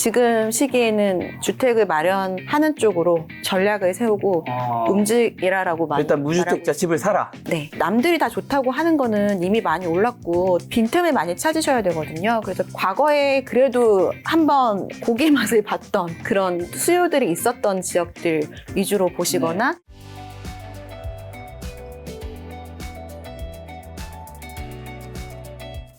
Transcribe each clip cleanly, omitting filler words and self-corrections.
지금 시기에는 주택을 마련하는 쪽으로 전략을 세우고 움직이라라고 일단 무주택자 집을 사라. 네, 남들이 다 좋다고 하는 거는 이미 많이 올랐고 빈틈을 많이 찾으셔야 되거든요. 그래서 과거에 그래도 한번 고기 맛을 봤던 그런 수요들이 있었던 지역들 위주로 보시거나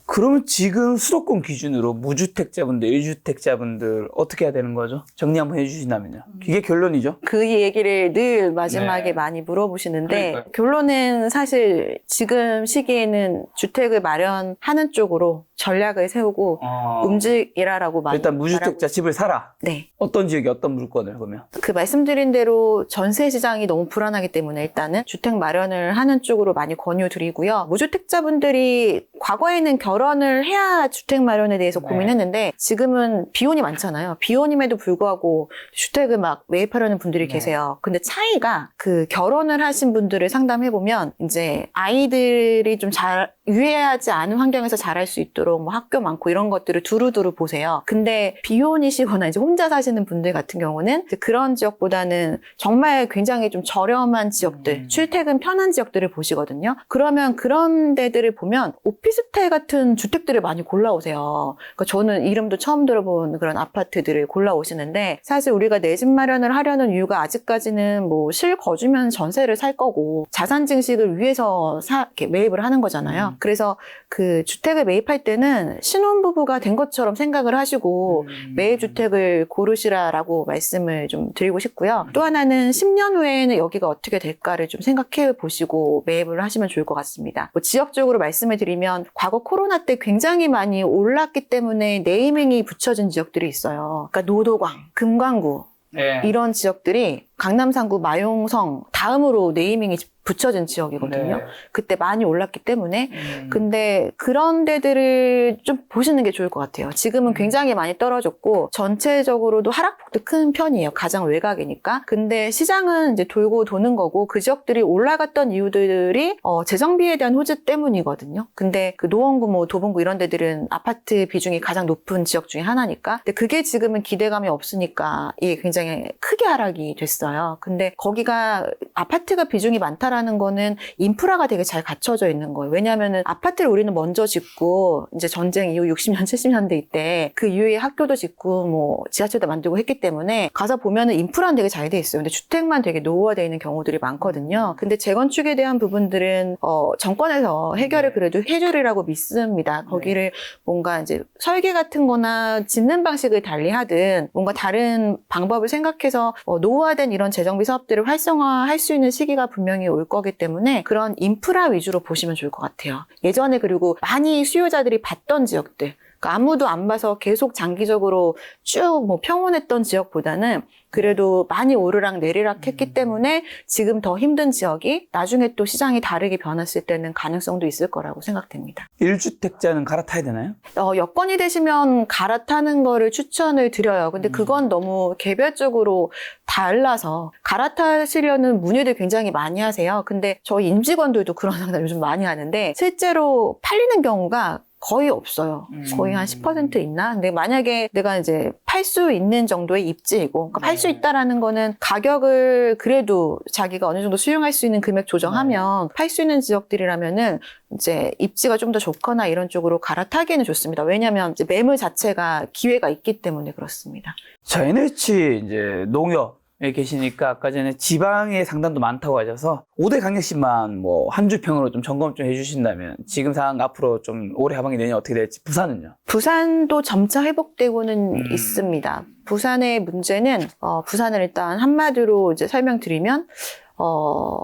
그러면 지금 수도권 기준으로 무주택자분들, 1주택자분들 어떻게 해야 되는 거죠? 정리 한번 해주신다면요. 이게 결론이죠? 그 얘기를 늘 마지막에 많이 물어보시는데 그러니까요. 결론은 사실 지금 시기에는 주택을 마련하는 쪽으로 전략을 세우고 움직이라라고 일단 무주택자 집을 사라. 네. 어떤 지역에 어떤 물건을 그러면? 그 말씀드린 대로 전세 시장이 너무 불안하기 때문에 일단은 주택 마련을 하는 쪽으로 많이 권유드리고요. 무주택자분들이 과거에는 결혼을 해야 주택 마련에 대해서 고민했는데 지금은 비혼이 많잖아요. 비혼임에도 불구하고 주택을 막 매입하려는 분들이 계세요. 근데 차이가 그 결혼을 하신 분들을 상담해보면 이제 아이들이 좀 잘 유해하지 않은 환경에서 자랄 수 있도록 뭐 학교 많고 이런 것들을 두루두루 보세요. 근데 비혼이시거나 이제 혼자 사시는 분들 같은 경우는 이제 그런 지역보다는 정말 굉장히 좀 저렴한 지역들, 출퇴근 편한 지역들을 보시거든요. 그러면 그런 데들을 보면 오피스텔 같은 주택들을 많이 골라오세요. 그러니까 저는 이름도 처음 들어본 그런 아파트들을 골라오시는데 사실 우리가 내 집 마련을 하려는 이유가 아직까지는 뭐 실거주면 전세를 살 거고 자산 증식을 위해서 이렇게 매입을 하는 거잖아요. 그래서 그 주택을 매입할 때는 신혼부부가 된 것처럼 생각을 하시고 매입 주택을 고르시라라고 말씀을 좀 드리고 싶고요. 또 하나는 10년 후에는 여기가 어떻게 될까를 좀 생각해 보시고 매입을 하시면 좋을 것 같습니다. 뭐 지역적으로 말씀을 드리면 과거 코로나 때 굉장히 많이 올랐기 때문에 네이밍이 붙여진 지역들이 있어요. 그러니까 노도광, 금강구 이런 지역들이 강남 상구 마용성 다음으로 네이밍이 붙여진 지역이거든요. 그때 많이 올랐기 때문에. 근데 그런 데들을 좀 보시는 게 좋을 것 같아요. 지금은 굉장히 많이 떨어졌고 전체적으로도 하락폭도 큰 편이에요. 가장 외곽이니까. 근데 시장은 이제 돌고 도는 거고 그 지역들이 올라갔던 이유들이 재정비에 대한 호재 때문이거든요. 근데 그 노원구, 뭐 도봉구 이런 데들은 아파트 비중이 가장 높은 지역 중에 하나니까. 근데 그게 지금은 기대감이 없으니까 이게 굉장히 크게 하락이 됐어요. 근데 거기가 아파트가 비중이 많다라는 거는 인프라가 되게 잘 갖춰져 있는 거예요. 왜냐하면은 아파트를 우리는 먼저 짓고 이제 전쟁 이후 60년, 70년대 이때 그 이후에 학교도 짓고 뭐 지하철도 만들고 했기 때문에 가서 보면은 인프라는 되게 잘 돼 있어요. 근데 주택만 되게 노후화되어 있는 경우들이 많거든요. 근데 재건축에 대한 부분들은 정권에서 해결을 그래도 해주리라고 믿습니다. 거기를 뭔가 이제 설계 같은 거나 짓는 방식을 달리하든 뭔가 다른 방법을 생각해서 노후화된 이런 재정비 사업들을 활성화할 수 있는 시기가 분명히 올 거기 때문에 그런 인프라 위주로 보시면 좋을 것 같아요. 예전에 그리고 많이 수요자들이 봤던 지역들, 그러니까 아무도 안 봐서 계속 장기적으로 쭉 뭐 평온했던 지역보다는 그래도 많이 오르락 내리락 했기 때문에 지금 더 힘든 지역이 나중에 또 시장이 다르게 변했을 때는 가능성도 있을 거라고 생각됩니다. 1주택자는 갈아타야 되나요? 여건이 되시면 갈아타는 거를 추천을 드려요. 근데 그건 너무 개별적으로 달라서 갈아타시려는 문의들 굉장히 많이 하세요. 근데 저희 임직원들도 그런 상담 요즘 많이 하는데 실제로 팔리는 경우가 거의 없어요. 거의 한 10% 있나? 근데 만약에 내가 이제 팔 수 있는 정도의 입지이고, 그러니까 팔 수 있다라는 거는 가격을 그래도 자기가 어느 정도 수용할 수 있는 금액 조정하면 팔 수 있는 지역들이라면은 이제 입지가 좀 더 좋거나 이런 쪽으로 갈아타기에는 좋습니다. 왜냐하면 이제 매물 자체가 기회가 있기 때문에 그렇습니다. 자, NH 이제 농협에 계시니까 아까 전에 지방의 상담도 많다고 하셔서 5대 강력시만 뭐 한 주 평으로 좀 점검 좀 해주신다면 지금 상황 앞으로 좀 올해 하반기 내년 어떻게 될지. 부산은요? 부산도 점차 회복되고는 있습니다. 부산의 문제는 부산을 일단 한마디로 이제 설명드리면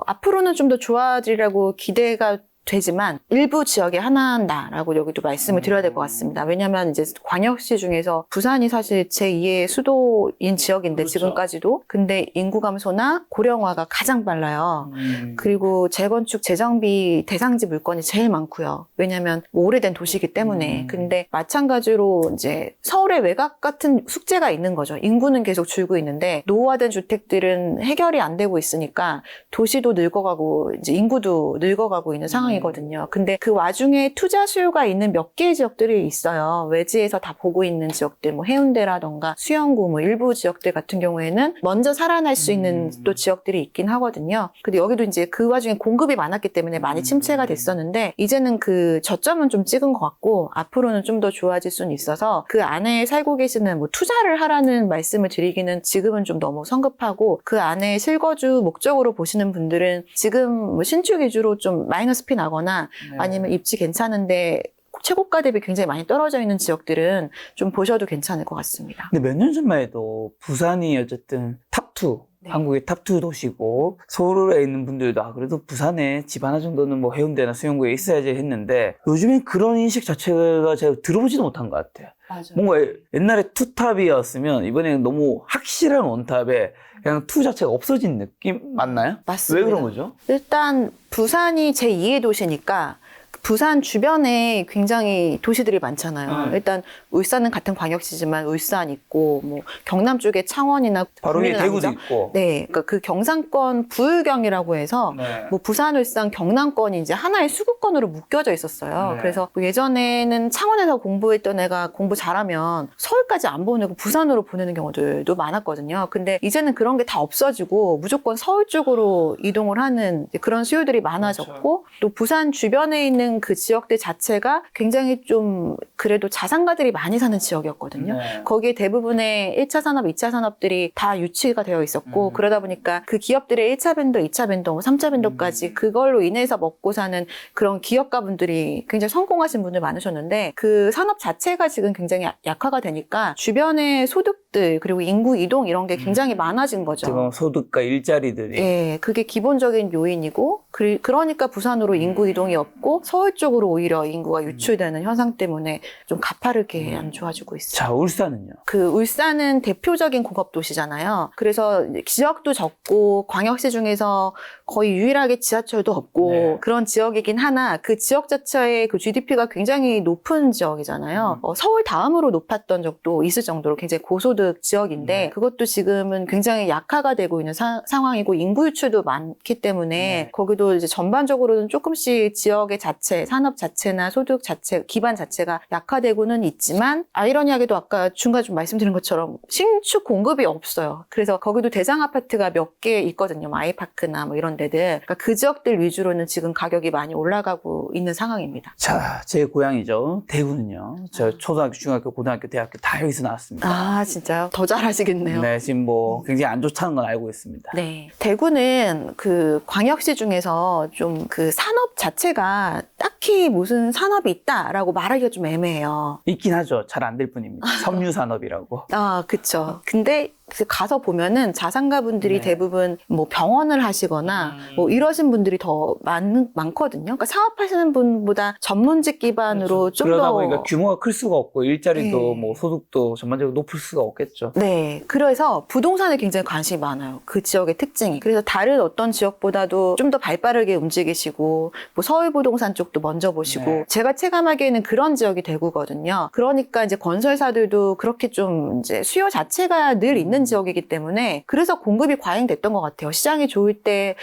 앞으로는 좀 더 좋아지리라고 기대가 되지만 일부 지역에 하나한다라고 여기도 말씀을 드려야 될 것 같습니다. 왜냐하면 이제 광역시 중에서 부산이 사실 제2의 수도인 지역인데 그렇죠. 지금까지도 근데 인구 감소나 고령화가 가장 빨라요. 그리고 재건축 재정비 대상지 물건이 제일 많고요. 왜냐하면 뭐 오래된 도시이기 때문에. 근데 마찬가지로 이제 서울의 외곽 같은 숙제가 있는 거죠. 인구는 계속 줄고 있는데 노후화된 주택들은 해결이 안 되고 있으니까 도시도 늙어가고 이제 인구도 늙어가고 있는 상황이 상황이거든요. 근데 그 와중에 투자 수요가 있는 몇 개의 지역들이 있어요. 외지에서 다 보고 있는 지역들, 뭐 해운대라던가 수영구, 뭐 일부 지역들 같은 경우에는 먼저 살아날 수 있는 또 지역들이 있긴 하거든요. 근데 여기도 이제 그 와중에 공급이 많았기 때문에 많이 침체가 됐었는데 이제는 그 저점은 좀 찍은 것 같고 앞으로는 좀 더 좋아질 수는 있어서 그 안에 살고 계시는 뭐 투자를 하라는 말씀을 드리기는 지금은 좀 너무 성급하고 그 안에 실거주 목적으로 보시는 분들은 지금 뭐 신축 위주로 좀 마이너스 피 나거나 아니면 입지 괜찮은데 최고가 대비 굉장히 많이 떨어져 있는 지역들은 좀 보셔도 괜찮을 것 같습니다. 근데 몇 년 전만 해도 부산이 어쨌든 탑2, 네. 한국의 탑2 도시고 서울에 있는 분들도 그래도 부산에 집 하나 정도는 뭐 해운대나 수영구에 있어야지 했는데 요즘엔 그런 인식 자체가 제가 들어보지도 못한 것 같아요. 맞아요. 뭔가 옛날에 투탑이었으면 이번에는 너무 확실한 원탑에 그냥 투 자체가 없어진 느낌 맞나요? 맞습니다. 왜 그런 거죠? 일단 부산이 제2의 도시니까 부산 주변에 굉장히 도시들이 많잖아요. 일단 울산은 같은 광역시지만 울산 있고 뭐 경남 쪽에 창원이나 바로 위에 구미는 대구도 아니죠? 있고. 네, 그러니까 그 경상권 부울경이라고 해서 네. 뭐 부산, 울산, 경남권이 이제 하나의 수도권으로 묶여져 있었어요. 네. 그래서 뭐 예전에는 창원에서 공부했던 애가 공부 잘하면 서울까지 안 보내고 부산으로 보내는 경우들도 많았거든요. 근데 이제는 그런 게 다 없어지고 무조건 서울 쪽으로 이동을 하는 그런 수요들이 많아졌고 또 부산 주변에 있는 그 지역들 자체가 굉장히 좀 그래도 자산가들이 많이 사는 지역이었거든요. 네. 거기에 대부분의 1차 산업, 2차 산업들이 다 유치가 되어 있었고 그러다 보니까 그 기업들의 1차 밴도, 2차 밴도, 3차 밴도까지 그걸로 인해서 먹고 사는 그런 기업가분들이 굉장히 성공하신 분들 많으셨는데 그 산업 자체가 지금 굉장히 약화가 되니까 주변의 소득들 그리고 인구 이동 이런 게 굉장히 많아진 거죠. 지금 소득과 일자리들이. 예, 그게 기본적인 요인이고 그러니까 부산으로 인구 이동이 없고 서울 쪽으로 오히려 인구가 유출되는 현상 때문에 좀 가파르게 안 좋아지고 있어요. 자, 울산은요? 그 울산은 대표적인 공업 도시잖아요. 그래서 지역도 적고 광역시 중에서 거의 유일하게 지하철도 없고 네. 그런 지역이긴 하나 그 지역 자체의 그 GDP가 굉장히 높은 지역이잖아요. 서울 다음으로 높았던 적도 있을 정도로 굉장히 고소득 지역인데 네. 그것도 지금은 굉장히 약화가 되고 있는 상황이고 인구 유출도 많기 때문에 네. 거기도 이제 전반적으로는 조금씩 지역의 자체, 산업 자체나 소득 자체, 기반 자체가 약화되고는 있지만 아이러니하게도 아까 중간에 좀 말씀드린 것처럼 신축 공급이 없어요. 그래서 거기도 대장 아파트가 몇 개 있거든요. 뭐 아이파크나 뭐 이런 데들. 그러니까 그 지역들 위주로는 지금 가격이 많이 올라가고 있는 상황입니다. 자, 제 고향이죠. 대구는요. 저 초등학교, 중학교, 고등학교, 대학교 다 여기서 나왔습니다. 아, 진짜요? 더 잘하시겠네요. 네, 지금 뭐 굉장히 안 좋다는 건 알고 있습니다. 네. 대구는 그 광역시 중에서 좀 그 산업 자체가 딱히 무슨 산업이 있다라고 말하기가 좀 애매해요. 있긴 하죠. 잘 안 될 뿐입니다. 섬유 산업이라고. 아, 그쵸. 근데 가서 보면은 자산가분들이 네. 대부분 뭐 병원을 하시거나 뭐 이러신 분들이 더 많거든요. 그러니까 사업하시는 분보다 전문직 기반으로 좀 그러다 더. 보니까 규모가 클 수가 없고 일자리도 네. 뭐 소득도 전반적으로 높을 수가 없겠죠. 네. 그래서 부동산에 굉장히 관심이 많아요. 그 지역의 특징이. 그래서 다른 어떤 지역보다도 좀 더 발빠르게 움직이시고, 뭐 서울부동산 쪽도 먼저 보시고, 네. 제가 체감하기에는 그런 지역이 대구거든요. 그러니까 이제 건설사들도 그렇게 좀 이제 수요 자체가 늘 있는 지역이기 때문에 그래서 공급이 과잉됐던 것 같아요. 시장이 좋을 때,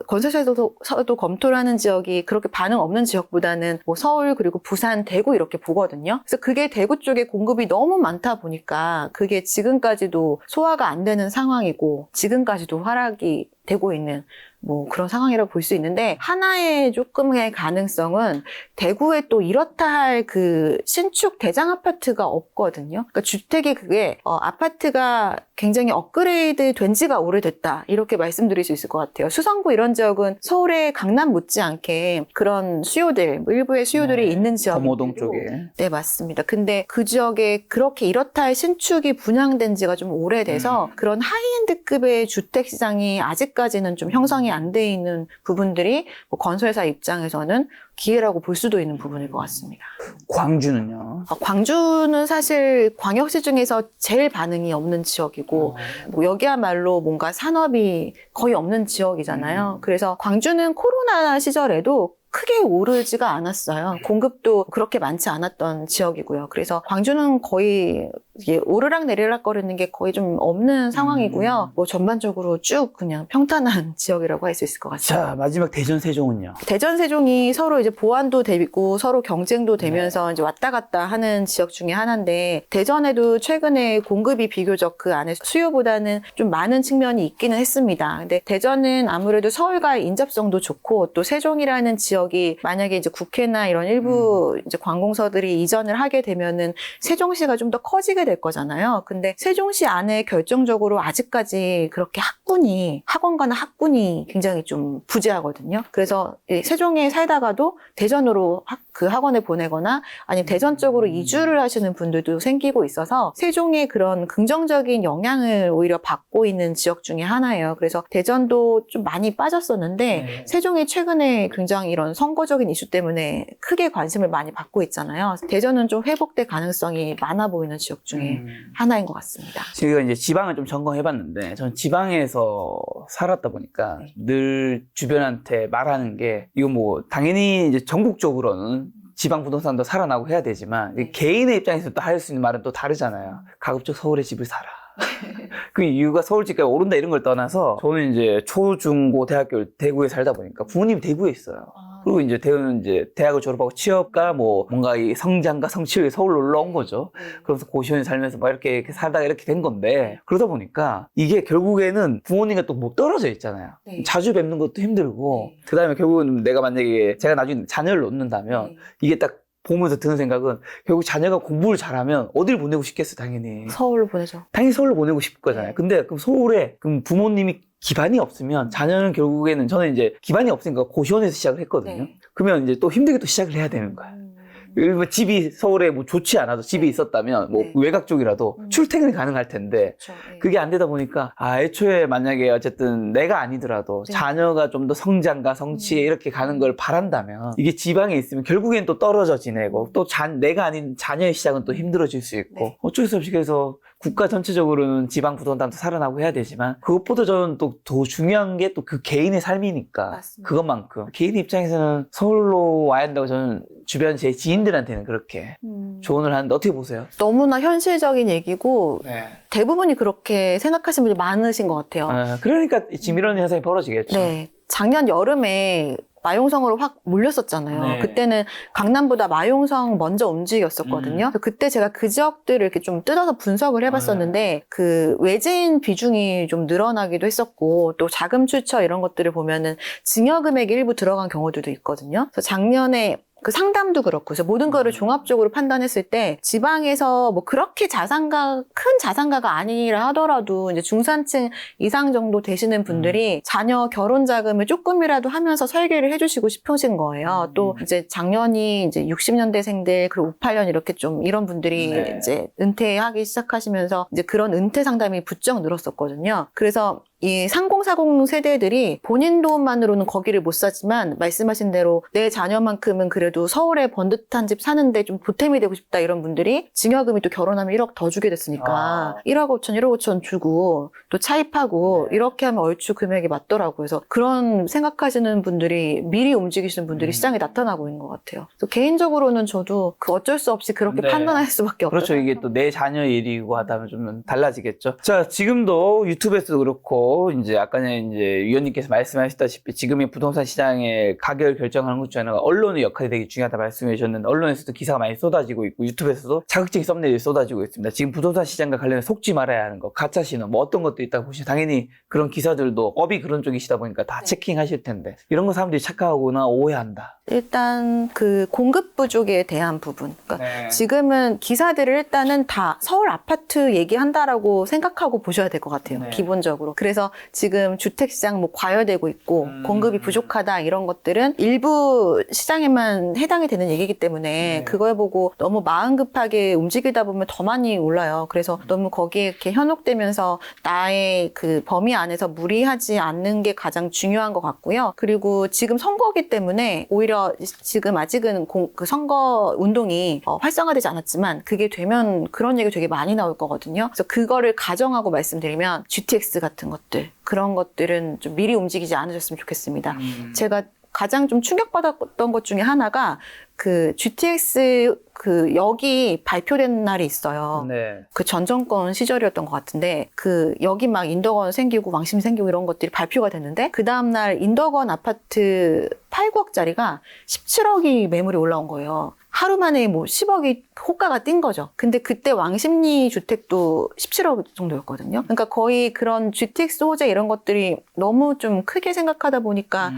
건설사에서도 검토를 하는 지역이 그렇게 반응 없는 지역보다는 뭐 서울 그리고 부산, 대구 이렇게 보거든요. 그래서 그게 대구 쪽에 공급이 너무 많다 보니까 그게 지금까지도 소화가 안 되는 상황이고 지금까지도 하락이 되고 있는 뭐 그런 상황이라고 볼 수 있는데 하나의 조금의 가능성은 대구에 또 이렇다 할 그 신축 대장 아파트가 없거든요. 그러니까 주택이 그게 아파트가 굉장히 업그레이드 된 지가 오래됐다 이렇게 말씀드릴 수 있을 것 같아요. 수성구 이런 지역은 서울의 강남 못지않게 그런 수요들 뭐 일부의 수요들이 네. 있는 지역이고 범호동 쪽에. 네, 맞습니다. 근데 그 지역에 그렇게 이렇다 할 신축이 분양된 지가 좀 오래돼서 그런 하이엔드급의 주택 시장이 아직까지는 좀 형성이 안 돼 있는 부분들이 뭐 건설사 입장에서는 기회라고 볼 수도 있는 부분일 것 같습니다. 광주는요? 광주는 사실 광역시 중에서 제일 반응이 없는 지역이고 뭐 여기야말로 뭔가 산업이 거의 없는 지역이잖아요. 그래서 광주는 코로나 시절에도 크게 오르지가 않았어요. 공급도 그렇게 많지 않았던 지역이고요. 그래서 광주는 거의 이게 오르락 내리락 거리는 게 거의 좀 없는 상황이고요. 뭐 전반적으로 쭉 그냥 평탄한 지역이라고 할 수 있을 것 같습니다. 자, 마지막 대전 세종은요? 대전 세종이 서로 이제 보안도 되고 서로 경쟁도 되면서 이제 왔다 갔다 하는 지역 중에 하나인데, 대전에도 최근에 공급이 비교적 그 안에 수요보다는 좀 많은 측면이 있기는 했습니다. 근데 대전은 아무래도 서울과의 인접성도 좋고, 또 세종이라는 지역이 만약에 이제 국회나 이런 일부 이제 관공서들이 이전을 하게 되면은 세종시가 좀 더 커지게 될 거잖아요. 근데 세종시 안에 결정적으로 아직까지 그렇게 학원가나 학군이 굉장히 좀 부재하거든요. 그래서 세종에 살다가도 대전으로 그 학원에 보내거나 아니면 대전 쪽으로 이주를 하시는 분들도 생기고 있어서 세종의 그런 긍정적인 영향을 오히려 받고 있는 지역 중에 하나예요. 그래서 대전도 좀 많이 빠졌었는데 네. 세종이 최근에 굉장히 이런 선거적인 이슈 때문에 크게 관심을 많이 받고 있잖아요. 대전은 좀 회복될 가능성이 많아 보이는 지역 중에 하나인 것 같습니다. 제가 이제 지방을 좀 점검해봤는데, 저는 지방에서 살았다 보니까 늘 주변한테 말하는 게, 이거 뭐 당연히 이제 전국적으로는 지방 부동산도 살아나고 해야 되지만 개인의 입장에서 또 할 수 있는 말은 또 다르잖아요. 가급적 서울에 집을 사라. 그 이유가 서울 집값이 오른다 이런 걸 떠나서, 저는 이제 초, 중, 고, 대학교를 대구에 살다 보니까 부모님이 대구에 있어요. 그리고 이제 대구는 이제 대학을 졸업하고 취업과 뭐 뭔가 이 성장과 성취에 서울로 올라온 거죠. 그러면서 고시원에 살면서 막 이렇게 살다가 이렇게 된 건데, 그러다 보니까 이게 결국에는 부모님과 또 못 떨어져 있잖아요. 네. 자주 뵙는 것도 힘들고, 네. 그 다음에 결국은 내가 만약에 제가 나중에 자녀를 놓는다면 이게 딱 보면서 드는 생각은, 결국 자녀가 공부를 잘하면 어딜 보내고 싶겠어, 당연히. 서울로 보내죠. 당연히 서울로 보내고 싶을 거잖아요. 네. 근데 그럼 서울에 그럼 부모님이 기반이 없으면 자녀는 결국에는, 저는 이제 기반이 없으니까 고시원에서 시작을 했거든요. 네. 그러면 이제 또 힘들게 또 시작을 해야 되는 거야. 일부 집이 서울에 뭐 좋지 않아도 집이 있었다면 뭐 네. 외곽 쪽이라도 출퇴근이 가능할 텐데, 그렇죠. 네. 그게 안 되다 보니까 애초에 만약에 어쨌든 내가 아니더라도 네. 자녀가 좀 더 성장과 성취에 이렇게 가는 걸 바란다면, 이게 지방에 있으면 결국엔 또 떨어져 지내고, 또 내가 아닌 자녀의 시작은 또 힘들어질 수 있고, 네. 어쩔 수 없이. 그래서 국가 전체적으로는 지방 부동산도 살아나고 해야 되지만, 그것보다 저는 또 더 중요한 게 또 그 개인의 삶이니까, 맞습니다. 그것만큼 개인 입장에서는 서울로 와야 한다고 저는 주변 제 지인들한테는 그렇게 조언을 하는데, 어떻게 보세요? 너무나 현실적인 얘기고 네. 대부분이 그렇게 생각하시는 분이 많으신 것 같아요. 그러니까 지금 이런 현상이 벌어지겠죠. 네. 작년 여름에 마용성으로 확 몰렸었잖아요. 네. 그때는 강남보다 마용성 먼저 움직였었거든요. 그때 제가 그 지역들을 이렇게 좀 뜯어서 분석을 해봤었는데, 그 외지인 비중이 좀 늘어나기도 했었고, 또 자금 출처 이런 것들을 보면은 증여금액이 일부 들어간 경우들도 있거든요. 그래서 작년에 그 상담도 그렇고, 그래서 모든 거를 종합적으로 판단했을 때 지방에서 뭐 그렇게 큰 자산가가 아니라 하더라도 이제 중산층 이상 정도 되시는 분들이 자녀 결혼 자금을 조금이라도 하면서 설계를 해주시고 싶으신 거예요. 또 이제 작년이 이제 60년대생들 그리고 58년 이렇게 좀 이런 분들이 네. 이제 은퇴하기 시작하시면서 이제 그런 은퇴 상담이 부쩍 늘었었거든요. 그래서 이 3040 세대들이 본인 돈만으로는 거기를 못 사지만, 말씀하신 대로 내 자녀만큼은 그래도 서울에 번듯한 집 사는데 좀 보탬이 되고 싶다 이런 분들이 증여금이 또 결혼하면 1억 더 주게 됐으니까 1억 5천, 1억 5천 주고 또 차입하고 이렇게 하면 얼추 금액이 맞더라고요. 그래서 그런 생각하시는 분들이, 미리 움직이시는 분들이 시장에 나타나고 있는 것 같아요. 그래서 개인적으로는 저도 그 어쩔 수 없이 그렇게 네. 판단할 수밖에 없죠. 그렇죠. 이게 또 내 자녀 일이고 하다면 좀 달라지겠죠. 자, 지금도 유튜브에서도 그렇고, 이제 아까 이제 위원님께서 말씀하셨다시피 지금의 부동산 시장의 가격을 결정하는 것 중에 하나가 언론의 역할이 되게 중요하다 말씀해 주셨는데, 언론에서도 기사가 많이 쏟아지고 있고, 유튜브에서도 자극적인 썸네일이 쏟아지고 있습니다. 지금 부동산 시장과 관련해 속지 말아야 하는 거, 가짜 신호, 뭐 어떤 것도 있다고 보시면 당연히 그런 기사들도 업이 그런 쪽이시다 보니까 다 체킹하실 텐데, 이런 거 사람들이 착각하거나 오해한다. 일단 그 공급 부족에 대한 부분. 그러니까 네. 지금은 기사들을 일단은 다 서울 아파트 얘기한다라고 생각하고 보셔야 될 것 같아요. 네. 기본적으로. 그래서 지금 주택시장 뭐 과열되고 있고 공급이 부족하다 이런 것들은 일부 시장에만 해당이 되는 얘기이기 때문에 네. 그걸 보고 너무 마음 급하게 움직이다 보면 더 많이 올라요. 그래서 너무 거기에 이렇게 현혹되면서 나의 그 범위 안에서 무리하지 않는 게 가장 중요한 것 같고요. 그리고 지금 선거기 때문에 오히려 지금 아직은 그 선거 운동이 활성화되지 않았지만, 그게 되면 그런 얘기 되게 많이 나올 거거든요. 그래서 그거를 가정하고 말씀드리면 GTX 같은 것들, 그런 것들은 좀 미리 움직이지 않으셨으면 좋겠습니다. 제가 가장 좀 충격받았던 것 중에 하나가 그 GTX 그 역이 발표된 날이 있어요. 네. 그 전 정권 시절이었던 것 같은데 그 여기 막 인덕원 생기고 왕심 생기고 이런 것들이 발표가 됐는데 그 다음날 인덕원 아파트 8구억짜리가 17억이 매물이 올라온 거예요. 하루 만에 뭐 10억이 호가가 뛴 거죠. 근데 그때 왕십리 주택도 17억 정도였거든요. 그러니까 거의 그런 GTX 호재 이런 것들이 너무 좀 크게 생각하다 보니까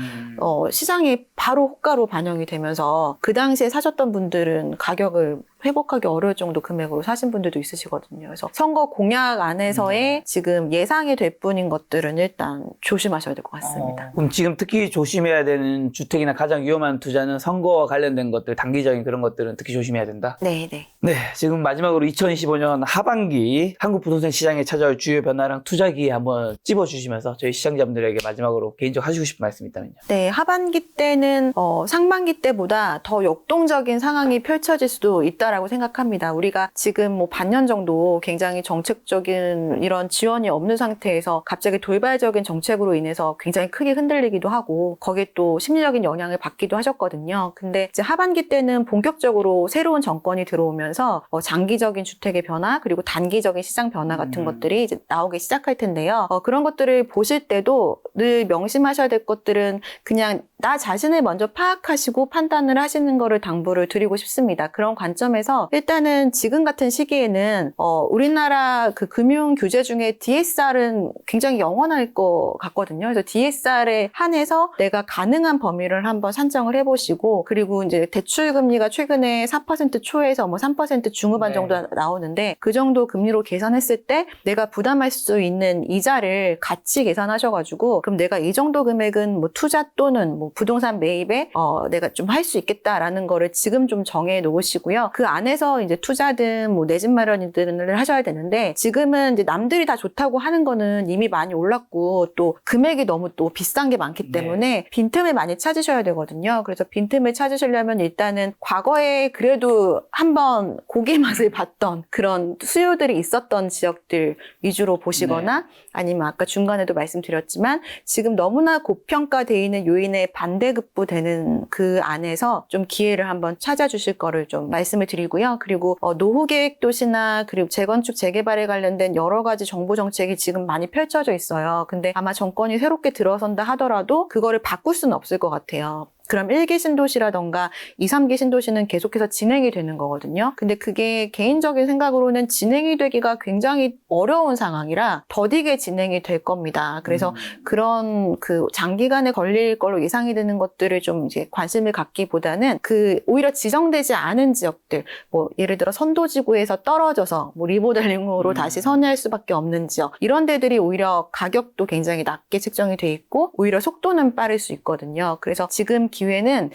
시장에 바로 호가로 반영이 되면서 그 당시에 사셨던 분들은 가격을 회복하기 어려울 정도 금액으로 사신 분들도 있으시거든요. 그래서 선거 공약 안에서의 지금 예상이 될 뿐인 것들은 일단 조심하셔야 될 것 같습니다. 그럼 지금 특히 조심해야 되는 주택이나 가장 위험한 투자는 선거와 관련된 것들, 단기적인 그런 것들은 특히 조심해야 된다? 네. 네, 지금 마지막으로 2025년 하반기 한국 부동산 시장에 찾아올 주요 변화랑 투자 기회 한번 찝어주시면서 저희 시청자분들에게 마지막으로 개인적으로 하시고 싶은 말씀 있다면요. 네, 하반기 때는 상반기 때보다 더 역동적인 상황이 펼쳐질 수도 있다라고 생각합니다. 우리가 지금 뭐 반년 정도 굉장히 정책적인 이런 지원이 없는 상태에서 갑자기 돌발적인 정책으로 인해서 굉장히 크게 흔들리기도 하고 거기에 또 심리적인 영향을 받기도 하셨거든요. 근데 이제 하반기 때는 본격적으로 새로운 정권이 들어오면서 장기적인 주택의 변화 그리고 단기적인 시장 변화 같은 것들이 이제 나오기 시작할 텐데요. 그런 것들을 보실 때도 늘 명심하셔야 될 것들은 그냥 나 자신을 먼저 파악하시고 판단을 하시는 거를 당부를 드리고 싶습니다. 그런 관점에서 일단은 지금 같은 시기에는 우리나라 그 금융 규제 중에 DSR은 굉장히 영원할 것 같거든요. 그래서 DSR에 한해서 내가 가능한 범위를 한번 산정을 해보시고 그리고 이제 대출 금리가 최근에 4% 초에서 뭐 3% 중후반 정도 나오는데 그 정도 금리로 계산했을 때 내가 부담할 수 있는 이자를 같이 계산하셔가지고 그럼 내가 이 정도 금액은 뭐 투자 또는 뭐 부동산 매입에 내가 좀 할 수 있겠다라는 거를 지금 좀 정해 놓으시고요. 그 안에서 이제 투자든 뭐 내 집 마련이든을 하셔야 되는데 지금은 이제 남들이 다 좋다고 하는 거는 이미 많이 올랐고 또 금액이 너무 또 비싼 게 많기 때문에 빈틈을 많이 찾으셔야 되거든요. 그래서 빈틈을 찾으시려면 일단은 과거에 그래도 한번 고기 맛을 봤던 그런 수요들이 있었던 지역들 위주로 보시거나 아니면 아까 중간에도 말씀드렸지만 지금 너무나 고평가되어 있는 요인에 반대급부되는 그 안에서 좀 기회를 한번 찾아주실 거를 좀 말씀을 드리고요. 그리고 노후계획 도시나 그리고 재건축 재개발에 관련된 여러 가지 정부 정책이 지금 많이 펼쳐져 있어요. 근데 아마 정권이 새롭게 들어선다 하더라도 그거를 바꿀 수는 없을 것 같아요. 그럼 1기 신도시라던가 2, 3기 신도시는 계속해서 진행이 되는 거거든요. 근데 그게 개인적인 생각으로는 진행이 되기가 굉장히 어려운 상황이라 더디게 진행이 될 겁니다. 그래서 그런 그 장기간에 걸릴 걸로 예상이 되는 것들을 좀 이제 관심을 갖기보다는 그 오히려 지정되지 않은 지역들, 뭐 예를 들어 선도지구에서 떨어져서 뭐 리모델링으로 다시 선회할 수밖에 없는 지역, 이런 데들이 오히려 가격도 굉장히 낮게 책정이 돼 있고 오히려 속도는 빠를 수 있거든요. 그래서 지금 기회는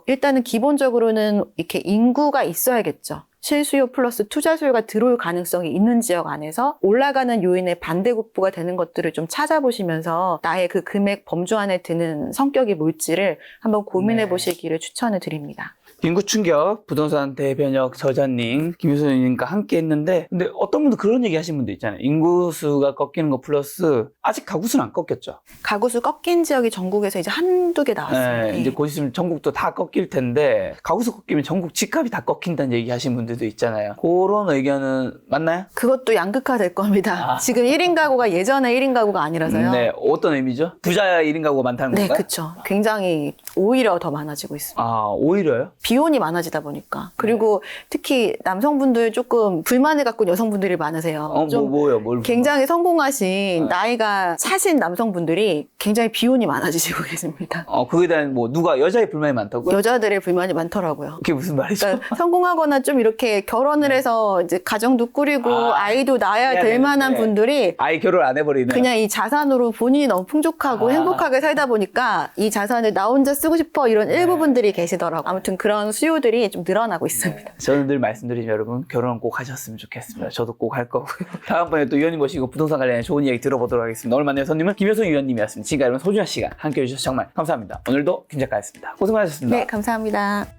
일단은 기본적으로는 이렇게 인구가 있어야겠죠. 실수요 플러스 투자 수요가 들어올 가능성이 있는 지역 안에서 올라가는 요인의 반대급부가 되는 것들을 좀 찾아보시면서 나의 그 금액 범주 안에 드는 성격이 뭘지를 한번 고민해 보시기를 추천을 드립니다. 인구 충격 부동산 대변역 저자님 김효선님과 함께 했는데 근데 어떤 분도 그런 얘기 하신 분도 있잖아요. 인구수가 꺾이는 거 플러스 아직 가구수는 안 꺾였죠. 가구수 꺾인 지역이 전국에서 이제 한두 개 나왔어요. 네, 이제 곧 있으면 전국도 다 꺾일 텐데 가구수 꺾이면 전국 집값이 다 꺾인다는 얘기 하신 분들도 있잖아요. 그런 의견은 맞나요? 그것도 양극화될 겁니다. 지금 1인 가구가 예전에 1인 가구가 아니라서요. 네, 어떤 의미죠? 부자 1인 가구가 많다는 네, 건가요? 그렇죠. 굉장히 오히려 더 많아지고 있습니다. 아, 오히려요? 비혼이 많아지다 보니까. 그리고 특히 남성분들 조금 불만을 갖고 있는 여성분들이 많으세요. 좀 뭐요? 굉장히 성공하신 나이가 차신 남성분들이 굉장히 비혼이 많아지시고 계십니다. 그거에 대한 뭐 누가 여자의 불만이 많다고요? 여자들의 불만이 많더라고요. 그게 무슨 말이죠? 그러니까 성공하거나 좀 이렇게 결혼을 해서 이제 가정도 꾸리고 아이도 낳아야 될 만한 분들이 아이 결혼 안 해버리는 그냥 이 자산으로 본인이 너무 풍족하고 행복하게 살다 보니까 이 자산을 나 혼자 쓰고 싶어 이런 일부 분들이 계시더라고요. 아무튼 그런 수요들이 좀 늘어나고 있습니다. 저는 늘 말씀드리죠, 여러분. 결혼 꼭 하셨으면 좋겠습니다. 저도 꼭 할 거고요. 다음번에 또 위원님 모시고 부동산 관련해 좋은 이야기 들어보도록 하겠습니다. 오늘 만난 손님은 김효선 위원님이었습니다. 지금까지 여러분 소중한 시간 함께해 주셔서 정말 감사합니다. 오늘도 김 작가였습니다. 고생 많으셨습니다. 네, 감사합니다.